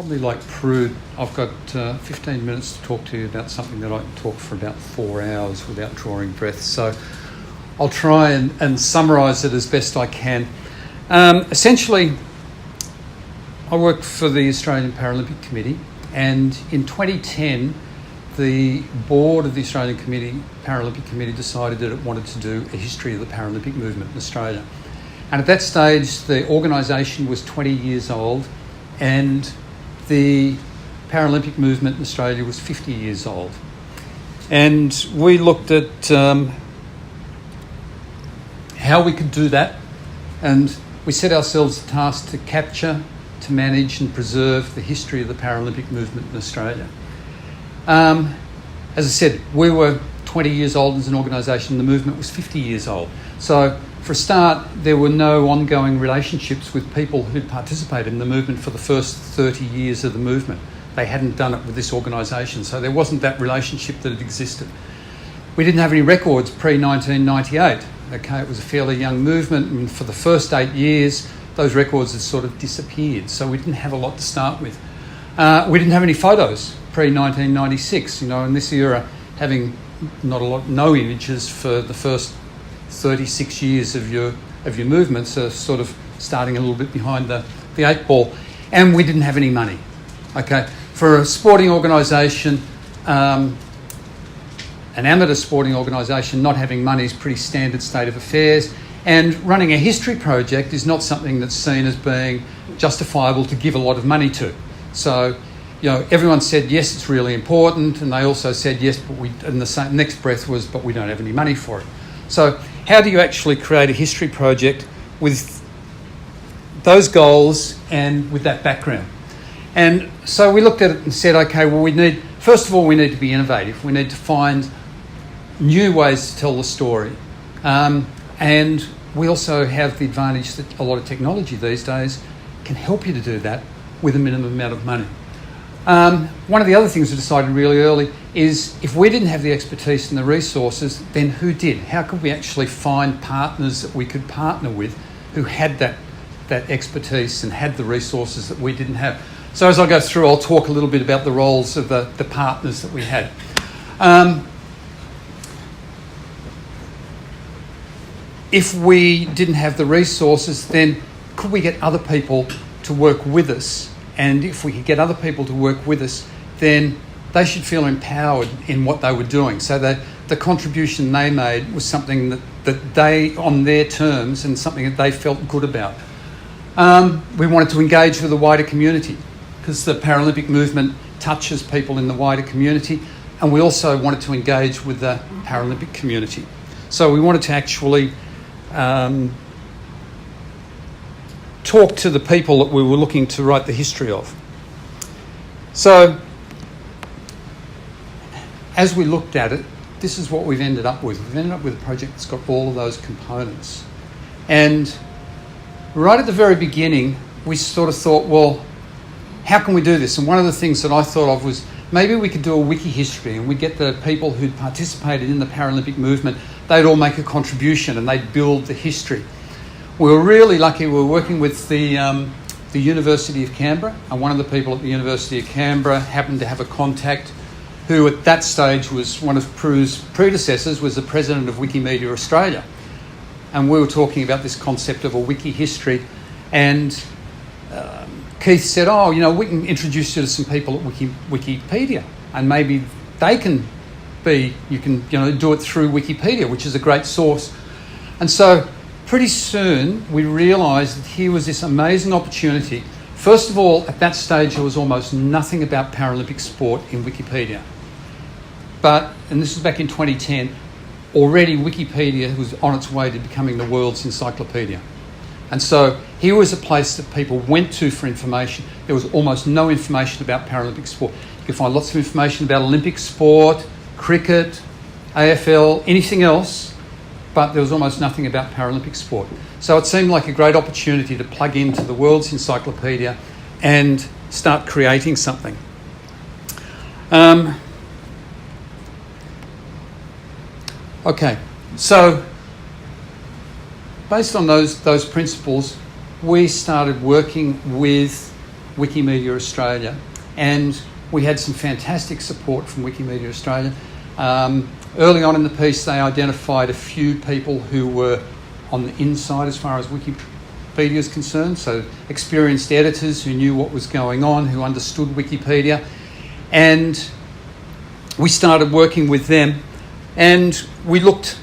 probably like Prude, I've got 15 minutes to talk to you about something that I can talk for about 4 hours without drawing breath. So I'll try and summarise it as best I can. Essentially, I work for the Australian Paralympic Committee, and in 2010, the board of the Australian Paralympic Committee decided that it wanted to do a history of the Paralympic movement in Australia. And at that stage, the organisation was 20 years old, and the Paralympic movement in Australia was 50 years old. And we looked at how we could do that, and we set ourselves the task to capture, to manage and preserve the history of the Paralympic movement in Australia. As I said, we were 20 years old as an organisation, the movement was 50 years old. So for a start, there were no ongoing relationships with people who'd participated in the movement for the first 30 years of the movement. They hadn't done it with this organisation, so there wasn't that relationship that had existed. We didn't have any records pre-1998. Okay, it was a fairly young movement, and for the first 8 years, those records had sort of disappeared, so we didn't have a lot to start with. We didn't have any photos pre-1996. In this era, having no images for the first 36 years of your movements are sort of starting a little bit behind the 8 ball. And we didn't have any money. Okay, for a sporting organisation, an amateur sporting organisation, not having money is pretty standard state of affairs. And running a history project is not something that's seen as being justifiable to give a lot of money to. So, everyone said, yes, it's really important. And they also said, yes, but and the next breath was, but we don't have any money for it. So how do you actually create a history project with those goals and with that background? And so we looked at it and said, okay, well, first of all, we need to be innovative. We need to find new ways to tell the story. And we also have the advantage that a lot of technology these days can help you to do that with a minimum amount of money. One of the other things we decided really early is if we didn't have the expertise and the resources, then who did? How could we actually find partners that we could partner with who had that expertise and had the resources that we didn't have? So as I go through, I'll talk a little bit about the roles of the partners that we had. If we didn't have the resources, then could we get other people to work with us? And if we could get other people to work with us, then they should feel empowered in what they were doing. So that the contribution they made was something that they, on their terms, and something that they felt good about. We wanted to engage with the wider community because the Paralympic movement touches people in the wider community, and we also wanted to engage with the Paralympic community. So we wanted to actually talk to the people that we were looking to write the history of. So as we looked at it, this is what we've ended up with. We've ended up with a project that's got all of those components. And right at the very beginning, we sort of thought, well, how can we do this? And one of the things that I thought of was maybe we could do a wiki history, and we'd get the people who'd participated in the Paralympic movement, they'd all make a contribution and they'd build the history. We were really lucky. We were working with the University of Canberra, and one of the people at the University of Canberra happened to have a contact who at that stage was one of Prue's predecessors, was the president of Wikimedia Australia. And we were talking about this concept of a wiki history, and Keith said, we can introduce you to some people at Wikipedia, and maybe they can you can do it through Wikipedia, which is a great source. And so pretty soon we realised that here was this amazing opportunity. First of all, at that stage there was almost nothing about Paralympic sport in Wikipedia. But, and this was back in 2010, already Wikipedia was on its way to becoming the world's encyclopedia. And so here was a place that people went to for information. There was almost no information about Paralympic sport. You could find lots of information about Olympic sport, cricket, AFL, anything else, but there was almost nothing about Paralympic sport. So it seemed like a great opportunity to plug into the world's encyclopedia and start creating something. Okay, so based on those principles, we started working with Wikimedia Australia, and we had some fantastic support from Wikimedia Australia. Early on in the piece, they identified a few people who were on the inside as far as Wikipedia is concerned, so experienced editors who knew what was going on, who understood Wikipedia, and we started working with them, and we looked.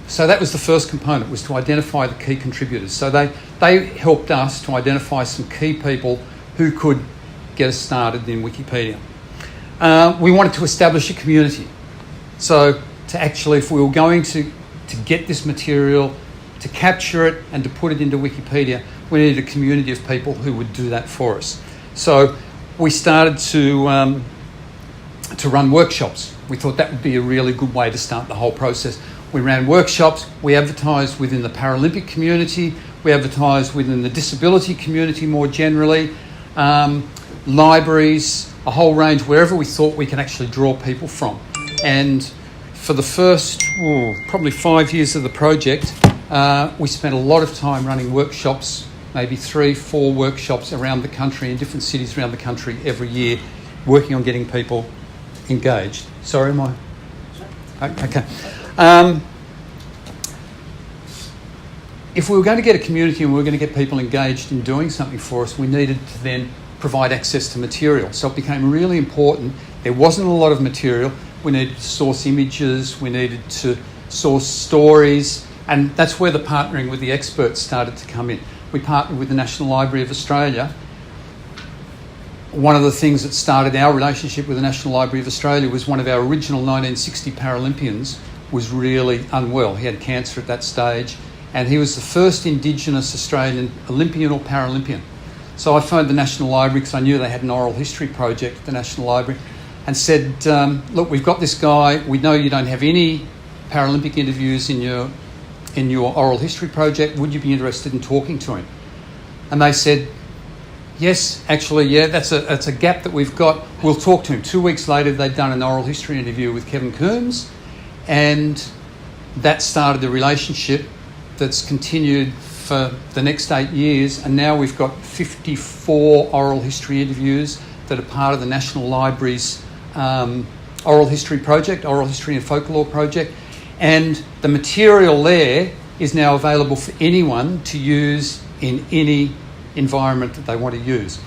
So that was the first component, was to identify the key contributors. So they helped us to identify some key people who could get us started in Wikipedia. We wanted to establish a community. So to actually, if we were going to get this material, to capture it and to put it into Wikipedia, we needed a community of people who would do that for us. So we started to run workshops. We thought that would be a really good way to start the whole process. We ran workshops, we advertised within the Paralympic community, we advertised within the disability community more generally, libraries, a whole range, wherever we thought we could actually draw people from. And for the first, probably 5 years of the project, we spent a lot of time running workshops, maybe 3-4 workshops around the country in different cities around the country every year, working on getting people engaged. Sorry, okay. If we were going to get a community and we were going to get people engaged in doing something for us, we needed to then provide access to material. So it became really important. There wasn't a lot of material. We needed to source images, we needed to source stories, and that's where the partnering with the experts started to come in. We partnered with the National Library of Australia. One of the things that started our relationship with the National Library of Australia was one of our original 1960 Paralympians was really unwell. He had cancer at that stage, and he was the first Indigenous Australian Olympian or Paralympian. So I phoned the National Library because I knew they had an oral history project at the National Library, and said, look, we've got this guy, we know you don't have any Paralympic interviews in your oral history project, would you be interested in talking to him? And they said, yes, actually, yeah, that's a gap that we've got. We'll talk to him. 2 weeks later, they'd done an oral history interview with Kevin Coombs, and that started a relationship that's continued for the next 8 years. And now we've got 54 oral history interviews that are part of the National Library's oral history project, oral history and folklore project. And the material there is now available for anyone to use in any environment that they want to use.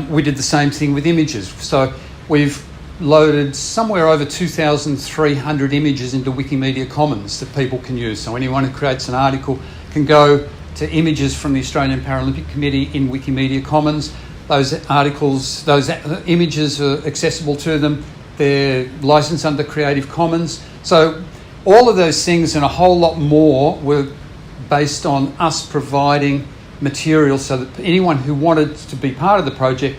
We did the same thing with images. So we've loaded somewhere over 2,300 images into Wikimedia Commons that people can use. So anyone who creates an article can go to images from the Australian Paralympic Committee in Wikimedia Commons. Those articles, those images are accessible to them. They're licensed under Creative Commons. So all of those things and a whole lot more were based on us providing material so that anyone who wanted to be part of the project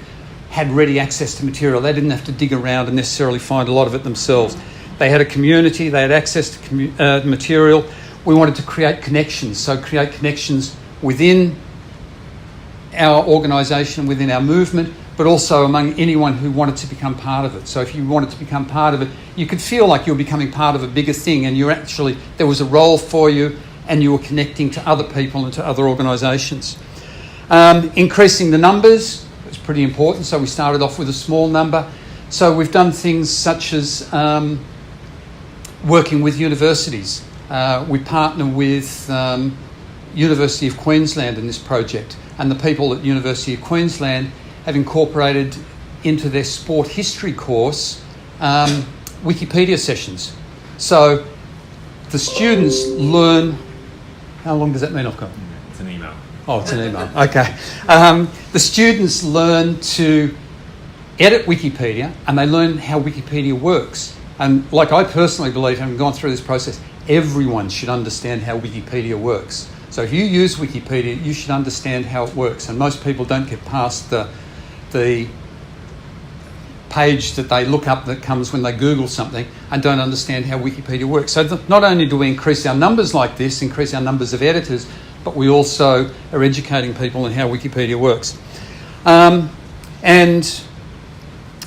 had ready access to material. They didn't have to dig around and necessarily find a lot of it themselves. They had a community, they had access to material. We wanted to create connections, so create connections within our organisation, within our movement, but also among anyone who wanted to become part of it. So if you wanted to become part of it, you could feel like you were becoming part of a bigger thing, and there was a role for you, and you were connecting to other people and to other organisations. Increasing the numbers was pretty important, so we started off with a small number. So we've done things such as working with universities. We partner with University of Queensland in this project, and the people at University of Queensland have incorporated into their sport history course Wikipedia sessions. So the students learn. How long does that mean I've got? It's an email. Oh, it's an email. Okay. The students learn to edit Wikipedia, and they learn how Wikipedia works. And like I personally believe, having gone through this process, everyone should understand how Wikipedia works. So if you use Wikipedia, you should understand how it works. And most people don't get past the page that they look up that comes when they Google something and don't understand how Wikipedia works. So not only do we increase our numbers like this, increase our numbers of editors, but we also are educating people on how Wikipedia works. And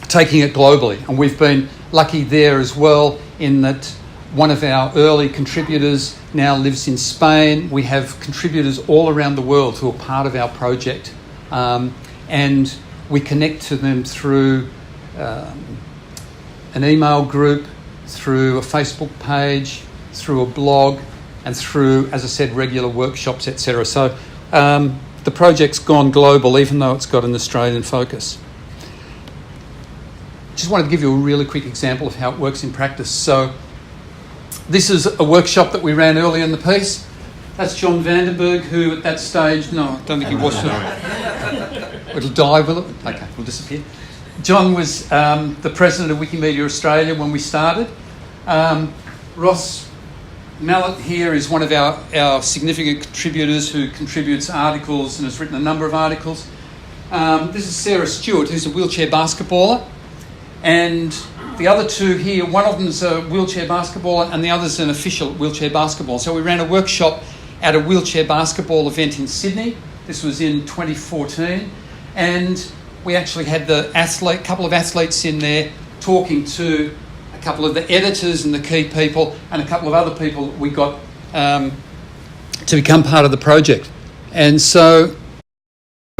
taking it globally. And we've been lucky there as well in that one of our early contributors now lives in Spain. We have contributors all around the world who are part of our project. And We connect to them through an email group, through a Facebook page, through a blog, and through, as I said, regular workshops, etc. So the project's gone global, even though it's got an Australian focus. Just wanted to give you a really quick example of how it works in practice. So this is a workshop that we ran earlier in the piece. That's John Vandenberg, who at that stage, no, I don't think he was. It'll die, will it? Okay, we'll disappear. John was the president of Wikimedia Australia when we started. Ross Mallet here is one of our significant contributors who contributes articles and has written a number of articles. This is Sarah Stewart, who's a wheelchair basketballer. And the other two here, one of them is a wheelchair basketballer and the other is an official wheelchair basketball. So we ran a workshop at a wheelchair basketball event in Sydney. This was in 2014. And we actually had couple of athletes in there talking to a couple of the editors and the key people and a couple of other people we got to become part of the project. And so...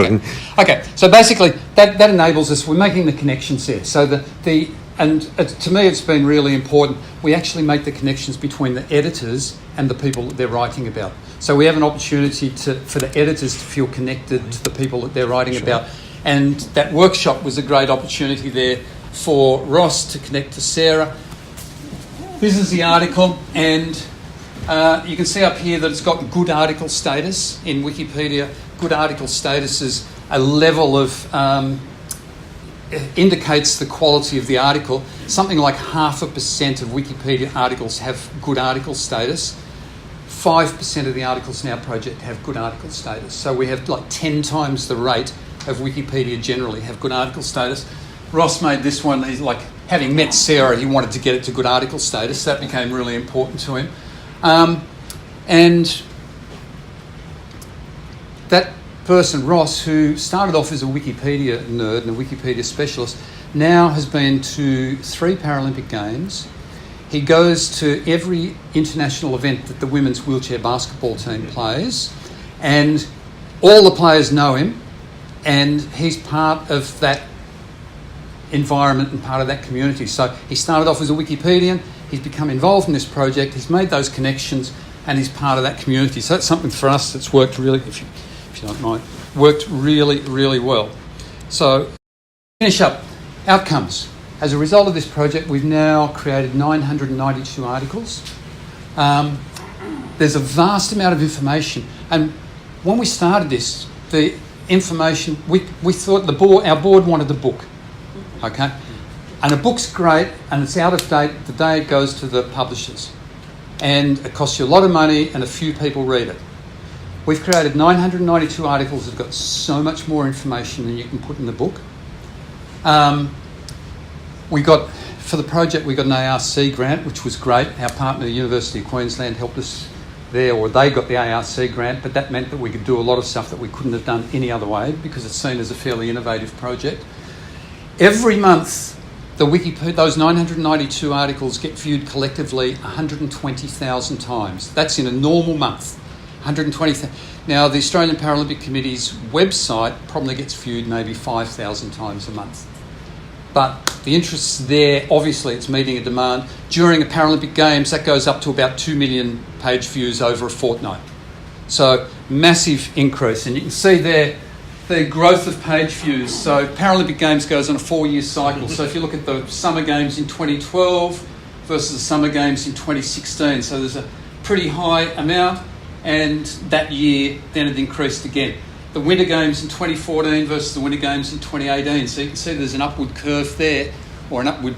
Okay, so basically that enables us, we're making the connections there. So to me it's been really important, we actually make the connections between the editors and the people that they're writing about. So we have an opportunity for the editors to feel connected to the people that they're writing about. And that workshop was a great opportunity there for Ross to connect to Sarah. This is the article, and you can see up here that it's got good article status in Wikipedia. Good article status is a level of, indicates the quality of the article. Something like 0.5% of Wikipedia articles have good article status. 5% of the articles in our project have good article status. So we have like 10 times the rate of Wikipedia generally have good article status. Ross made this one, he's like, having met Sarah, he wanted to get it to good article status. That became really important to him. And that person, Ross, who started off as a Wikipedia nerd and a Wikipedia specialist, now has been to 3 Paralympic Games. He goes to every international event that the women's wheelchair basketball team plays, and all the players know him, and he's part of that environment and part of that community. So he started off as a Wikipedian, he's become involved in this project, he's made those connections, and he's part of that community. So that's something for us that's worked really, if you don't mind, worked really, really well. So, finish up. Outcomes. As a result of this project, we've now created 992 articles. There's a vast amount of information. And when we started this, the information, we thought our board wanted the book. Okay? And a book's great, and it's out of date the day it goes to the publishers. And it costs you a lot of money, and a few people read it. We've created 992 articles that have got so much more information than you can put in the book. For the project, we got an ARC grant, which was great. Our partner, the University of Queensland, helped us there, or they got the ARC grant, but that meant that we could do a lot of stuff that we couldn't have done any other way because it's seen as a fairly innovative project. Every month, those 992 articles get viewed collectively 120,000 times. That's in a normal month. 120,000. Now, the Australian Paralympic Committee's website probably gets viewed maybe 5,000 times a month. But the interest's there. Obviously, it's meeting a demand. During the Paralympic Games, that goes up to about 2 million page views over a fortnight. So, massive increase. And you can see there the growth of page views. So, Paralympic Games goes on a 4-year cycle. So, if you look at the Summer Games in 2012 versus the Summer Games in 2016, so there's a pretty high amount. And that year, then it increased again. The Winter Games in 2014 versus the Winter Games in 2018. So you can see there's an upward curve there, or an upward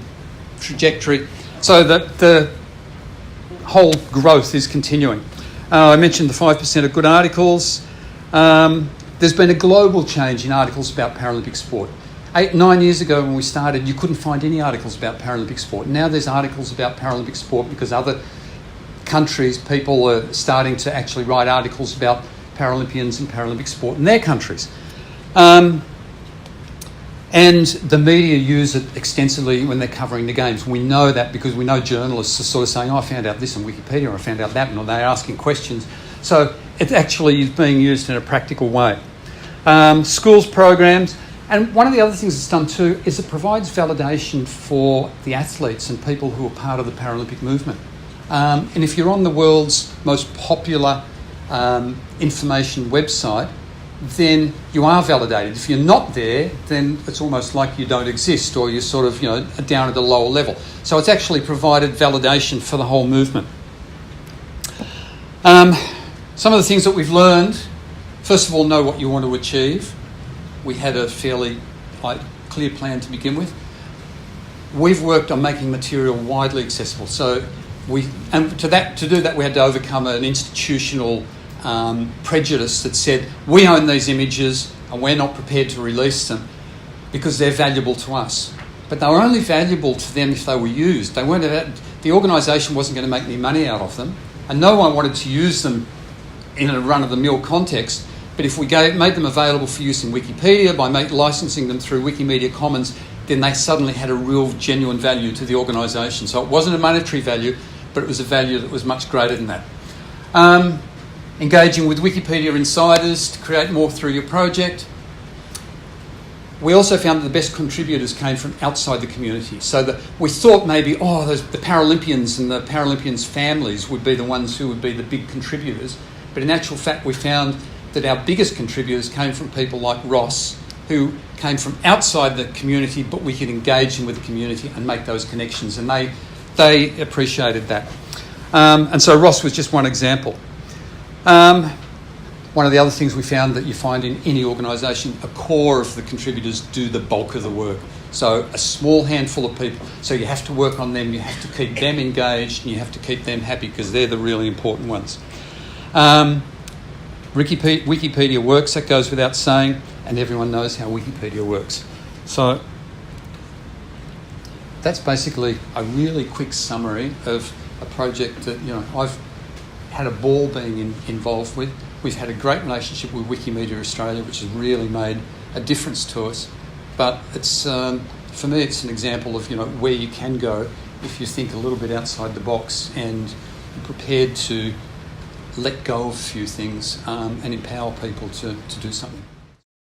trajectory. So the whole growth is continuing. I mentioned the 5% of good articles. There's been a global change in articles about Paralympic sport. 8-9 years ago when we started, you couldn't find any articles about Paralympic sport. Now there's articles about Paralympic sport because other countries, people are starting to actually write articles about Paralympians and Paralympic sport in their countries. And the media use it extensively when they're covering the games. We know that because we know journalists are sort of saying, I found out this on Wikipedia, or I found out that, and they're asking questions. So it actually is being used in a practical way. Schools programs, And one of the other things it's done too is it provides validation for the athletes and people who are part of the Paralympic movement. And if you're on the world's most popular information website, then you are validated. If you're not there, then it's almost like you don't exist, or you're sort of, down at a lower level. So it's actually provided validation for the whole movement. Some of the things that we've learned, first of all, know what you want to achieve. We had a fairly clear plan to begin with. We've worked on making material widely accessible. So to do that, we had to overcome an institutional prejudice that said we own these images and we're not prepared to release them because they're valuable to us. But they were only valuable to them if they were used. The organisation wasn't going to make any money out of them, and no one wanted to use them in a run-of-the-mill context. But if we made them available for use in Wikipedia by licensing them through Wikimedia Commons, then they suddenly had a real, genuine value to the organisation. So it wasn't a monetary value, but it was a value that was much greater than that. Engaging with Wikipedia insiders to create more through your project. We also found that the best contributors came from outside the community. So that we thought maybe, the Paralympians and the Paralympians' families would be the ones who would be the big contributors. But in actual fact, we found that our biggest contributors came from people like Ross, who came from outside the community, but we could engage them with the community and make those connections, and they appreciated that. And so Ross was just one example. One of the other things we found that you find in any organisation, a core of the contributors do the bulk of the work. So a small handful of people. So you have to work on them, you have to keep them engaged, and you have to keep them happy because they're the really important ones. Wikipedia works, that goes without saying, and everyone knows how Wikipedia works. So that's basically a really quick summary of a project that I've had a ball being involved with. We've had a great relationship with Wikimedia Australia, which has really made a difference to us. But it's for me, it's an example of where you can go if you think a little bit outside the box and you're prepared to let go of a few things and empower people to do something.